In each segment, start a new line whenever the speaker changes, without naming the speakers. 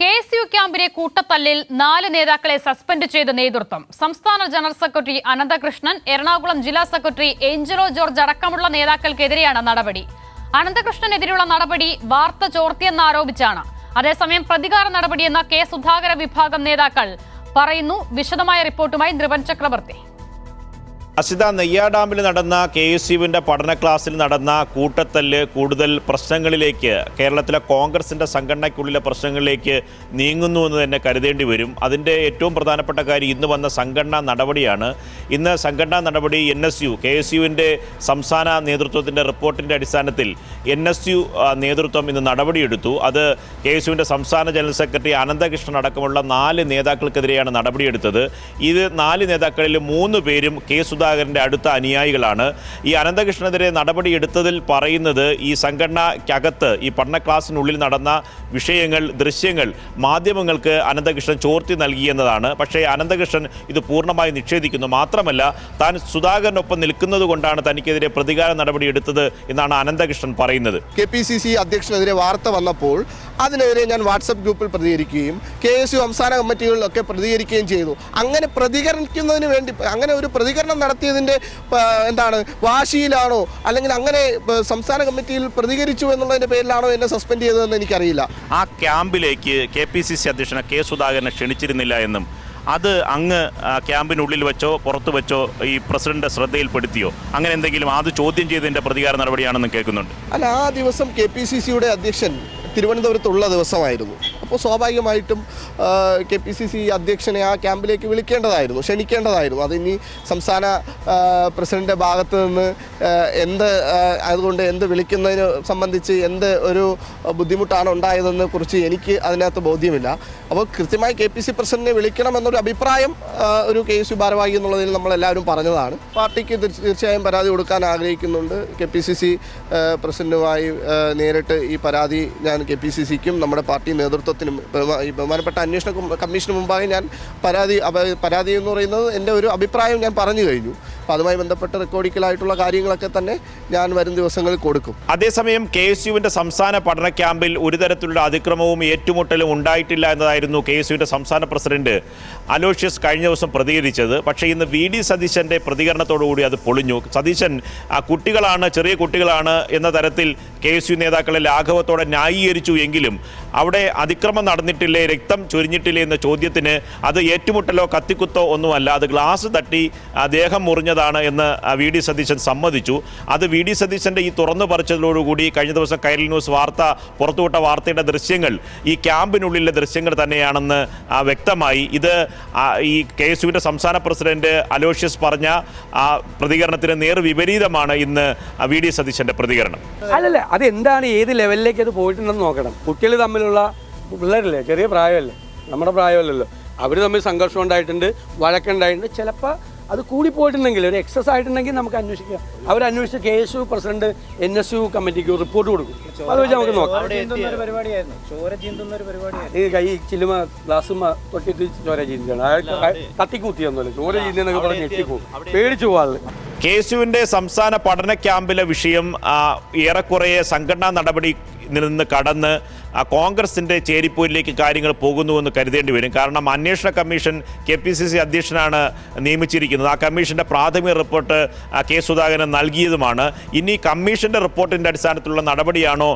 KSU ക്യാമ്പിലെ കൂട്ടത്തല്ലിൽ 4 നേതാക്കളെ suspend ചെയ്ത നേതൃത്വം. സംസ്ഥാന ജനറൽ സെക്രട്ടറി അനന്തകൃഷ്ണൻ, എറണാകുളം ജില്ലാ സെക്രട്ടറി ഏഞ്ചലോ ജോർജ് അടക്കമുള്ള നേതാക്കൾക്കെതിരെയാണ് നടപടി. അനന്തകൃഷ്ണനെതിരെയുള്ള നടപടി വാർത്ത ചോർത്തിയെന്നാരോപിച്ചാണ്. അതേസമയം പ്രതികാര നടപടിയെന്ന കെ സുധാകര വിഭാഗം നേതാക്കൾ പറയുന്നു. വിശദമായ റിപ്പോർട്ടുമായി ധ്രുവൻ ചക്രവർത്തി.
അസിത, നെയ്യാഡാമിൽ നടന്ന KSUവിൻ്റെ പഠന ക്ലാസ്സിൽ നടന്ന കൂട്ടത്തല്ല് കൂടുതൽ പ്രശ്നങ്ങളിലേക്ക്, കേരളത്തിലെ കോൺഗ്രസിൻ്റെ സംഘടനയ്ക്കുള്ളിലെ പ്രശ്നങ്ങളിലേക്ക് നീങ്ങുന്നു എന്ന് തന്നെ കരുതേണ്ടി വരും. അതിൻ്റെ ഏറ്റവും പ്രധാനപ്പെട്ട കാര്യം ഇന്ന് വന്ന സംഘടനാ നടപടിയാണ്. ഇന്ന് സംഘടനാ നടപടി KSUവിൻ്റെ സംസ്ഥാന നേതൃത്വത്തിൻ്റെ റിപ്പോർട്ടിൻ്റെ അടിസ്ഥാനത്തിൽ NSU നേതൃത്വം ഇന്ന് നടപടിയെടുത്തു. അത് KSUവിൻ്റെ സംസ്ഥാന ജനറൽ സെക്രട്ടറി അനന്തകൃഷ്ണൻ അടക്കമുള്ള 4 നേതാക്കൾക്കെതിരെയാണ് നടപടിയെടുത്തത്. ഇത് 4 നേതാക്കളിൽ 3 പേരും കെ സുധാകരൻ്റെ അടുത്ത അനുയായികളാണ്. ഈ അനന്തകൃഷ്ണനെതിരെ നടപടിയെടുത്തതിൽ പറയുന്നത് ഈ സംഘടനയ്ക്കകത്ത് ഈ പഠന ക്ലാസ്സിനുള്ളിൽ നടന്ന വിഷയങ്ങൾ, ദൃശ്യങ്ങൾ മാധ്യമങ്ങൾക്ക് അനന്തകൃഷ്ണൻ ചോർത്തി നൽകിയെന്നതാണ്. പക്ഷേ അനന്തകൃഷ്ണൻ ഇത് പൂർണ്ണമായി നിഷേധിക്കുന്നു. മാത്രമല്ല, താൻ സുധാകരനൊപ്പം നിൽക്കുന്നത് കൊണ്ടാണ് തനിക്കെതിരെ പ്രതികാര നടപടിയെടുത്തത് എന്നാണ് അനന്തകൃഷ്ണൻ പറയുന്നത്.
KPCC അധ്യക്ഷനെതിരെ വാർത്ത വന്നപ്പോൾ അതിനെതിരെ ഞാൻ വാട്സപ്പ് ഗ്രൂപ്പിൽ പ്രതികരിക്കുകയും KSU സംസ്ഥാന കമ്മിറ്റികളിലൊക്കെ പ്രതികരിക്കുകയും ചെയ്തു. അങ്ങനെ പ്രതികരിക്കുന്നതിന് വേണ്ടി അങ്ങനെ ഒരു പ്രതികരണം നടത്തിയതിൻ്റെ വാശിയിലാണോ, അല്ലെങ്കിൽ അങ്ങനെ സംസ്ഥാന കമ്മിറ്റിയിൽ പ്രതികരിച്ചു എന്നുള്ളതിൻ്റെ പേരിലാണോ എന്നെ സസ്പെൻഡ് ചെയ്തതെന്ന് എനിക്കറിയില്ല.
ആ ക്യാമ്പിലേക്ക് KPCC അധ്യക്ഷനെ കെ സുധാകരനെ ക്ഷണിച്ചിരുന്നില്ല എന്നും അത് അങ്ങ് ക്യാമ്പിനുള്ളിൽ വെച്ചോ പുറത്തു വെച്ചോ ഈ പ്രസിഡന്റ് ശ്രദ്ധയിൽപ്പെടുത്തിയോ, അങ്ങനെ എന്തെങ്കിലും അത് ചോദ്യം ചെയ്തതിൻ്റെ പ്രതികാര നടപടിയാണെന്ന് കേൾക്കുന്നുണ്ട്.
അല്ല, ആ ദിവസം KPCCയുടെ അധ്യക്ഷൻ തിരുവനന്തപുരത്തുള്ള ദിവസമായിരുന്നു. അപ്പോൾ സ്വാഭാവികമായിട്ടും KPCC അധ്യക്ഷനെ ആ ക്യാമ്പിലേക്ക് വിളിക്കേണ്ടതായിരുന്നു, ക്ഷണിക്കേണ്ടതായിരുന്നു. അതിനി സംസ്ഥാന പ്രസിഡൻ്റെ ഭാഗത്ത് നിന്ന് അതുകൊണ്ട് എന്ത് വിളിക്കുന്നതിന് സംബന്ധിച്ച് എന്ത് ഒരു ബുദ്ധിമുട്ടാണ് ഉണ്ടായതെന്ന് കുറിച്ച് എനിക്ക് അതിനകത്ത് ബോധ്യമില്ല. അപ്പോൾ കൃത്യമായി KPCC പ്രസിഡന്റിനെ വിളിക്കണമെന്നൊരു അഭിപ്രായം ഒരു KSU ഭാരവാഹി എന്നുള്ളതിൽ നമ്മളെല്ലാവരും പറഞ്ഞതാണ്. പാർട്ടിക്ക് തീർച്ചയായും പരാതി കൊടുക്കാൻ ആഗ്രഹിക്കുന്നുണ്ട്. KPCC പ്രസിഡന്റുമായി നേരിട്ട് ഈ പരാതി ഞാൻ KPCCക്കും നമ്മുടെ പാർട്ടി നേതൃത്വത്തിനും ഈ ബഹുമാനപ്പെട്ട അന്വേഷണ കമ്മീഷന് മുമ്പായി ഞാൻ പരാതി എന്ന് പറയുന്നത് എൻ്റെ ഒരു അഭിപ്രായം ഞാൻ പറഞ്ഞു കഴിഞ്ഞു. അപ്പോൾ അതുമായി ബന്ധപ്പെട്ട റെക്കോർഡിക്കലായിട്ടുള്ള കാര്യങ്ങളൊക്കെ തന്നെ ഞാൻ വരും ദിവസങ്ങളിൽ കൊടുക്കും.
അതേസമയം KSUവിൻ്റെ സംസ്ഥാന പഠന ക്യാമ്പിൽ ഒരു തരത്തിലുള്ള അതിക്രമവും ഏറ്റുമുട്ടലും ഉണ്ടായിട്ടില്ല എന്നതായിരുന്നു KSUവിൻ്റെ സംസ്ഥാന പ്രസിഡന്റ് അലോഷ്യസ് കഴിഞ്ഞ ദിവസം പ്രതികരിച്ചത്. പക്ഷേ ഇന്ന് VD സതീശൻ്റെ പ്രതികരണത്തോടുകൂടി അത് പൊളിഞ്ഞു. സതീശൻ കുട്ടികളാണ്, ചെറിയ കുട്ടികളാണ് എന്ന തരത്തിൽ KSU നേതാക്കളെ ലാഘവത്തോടെ ന്യായീകരിച്ചു എങ്കിലും അവിടെ അതിക്രമം നടന്നിട്ടില്ലേ, രക്തം ചൊരിഞ്ഞിട്ടില്ലേ എന്ന ചോദ്യത്തിന് അത് ഏറ്റുമുട്ടലോ കത്തിക്കുത്തോ ഒന്നുമല്ല, അത് ഗ്ലാസ് തട്ടി ദേഹം മുറിഞ്ഞതാണ് എന്ന് VD സതീശൻ സമ്മതിച്ചു. അത് VD സതീശൻ്റെ ഈ തുറന്നു പറിച്ചതോടുകൂടി കഴിഞ്ഞ ദിവസം കൈരളി ന്യൂസ് പുറത്തുവിട്ട വാർത്തയുടെ ദൃശ്യങ്ങൾ ഈ ക്യാമ്പിനുള്ളിലെ ദൃശ്യങ്ങൾ തന്നെയാണെന്ന് വ്യക്തമായി. ഇത് ഈ KSUവിൻ്റെ സംസ്ഥാന പ്രസിഡന്റ് അലോഷ്യസ് പറഞ്ഞ പ്രതികരണത്തിന് നേർവിപരീതമാണ് ഇന്ന് VD സതീശൻ്റെ പ്രതികരണം.
അല്ലല്ല, അത് എന്താണ്, ഏത് ലെവലിലേക്ക് അത് പോയിട്ടുണ്ടെന്ന് നോക്കണം. കുട്ടികൾ തമ്മിലുള്ള പിള്ളേരല്ലേ, ചെറിയ പ്രായമല്ലേ, നമ്മുടെ പ്രായമല്ലല്ലോ. അവർ തമ്മിൽ സംഘർഷം ഉണ്ടായിട്ടുണ്ട്, വഴക്കുണ്ടായിട്ടുണ്ട്. ചിലപ്പോൾ അത് കൂടിപ്പോയിട്ടുണ്ടെങ്കിൽ, ഒരു എക്സസ് ആയിട്ടുണ്ടെങ്കിൽ നമുക്ക് അന്വേഷിക്കാം. അവരന്വേഷിച്ച് KSU പ്രസിഡന്റ് NSU കമ്മിറ്റിക്ക് റിപ്പോർട്ട് കൊടുക്കും. അത് വെച്ച് നമുക്ക് നോക്കാം. കൈ ചില്ലുമ ഗ്ലാസുമ തൊട്ടിട്ട് ചോര ചീന്തിയാണ്, തട്ടിക്കൂത്തിയൊന്നുമല്ല, ചോര ചീന്തിയെന്നൊക്കെ പറഞ്ഞ് ഞെട്ടിപ്പോകും, പേടിച്ചു പോകാതെ.
KSUവിൻ്റെ സംസ്ഥാന പഠന ക്യാമ്പിലെ വിഷയം ഏറെക്കുറെ സംഘടനാ നടപടി നിന്ന് കടന്ന് കോൺഗ്രസിൻ്റെ ചേരിപ്പോരിലേക്ക് കാര്യങ്ങൾ പോകുന്നുവെന്ന് കരുതേണ്ടി വരും. കാരണം അന്വേഷണ കമ്മീഷൻ KPCC അധ്യക്ഷനാണ് നിയമിച്ചിരിക്കുന്നത്. ആ കമ്മീഷൻ്റെ പ്രാഥമിക റിപ്പോർട്ട് കെ സുധാകരൻ നൽകിയതുമാണ്. ഇനി കമ്മീഷൻ്റെ റിപ്പോർട്ടിൻ്റെ അടിസ്ഥാനത്തിലുള്ള നടപടിയാണോ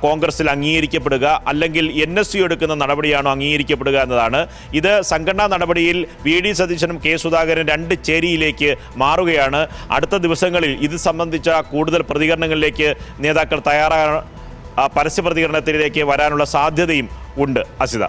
കോൺഗ്രസിൽ അംഗീകരിക്കപ്പെടുക, അല്ലെങ്കിൽ NSU എടുക്കുന്ന നടപടിയാണോ അംഗീകരിക്കപ്പെടുക എന്നതാണ്. ഇത് സംഘടനാ നടപടിയിൽ VD സതീശനും കെ സുധാകരൻ 2 ചേരിയിലേക്ക് മാറുകയാണ്. അടുത്ത ദിവസങ്ങളിൽ ഇത് സംബന്ധിച്ച കൂടുതൽ പ്രതികരണങ്ങളിലേക്ക് നേതാക്കൾ പരസ്യ പ്രതികരണത്തിലേക്ക് വരാനുള്ള സാധ്യതയും ഉണ്ട്. അസിത.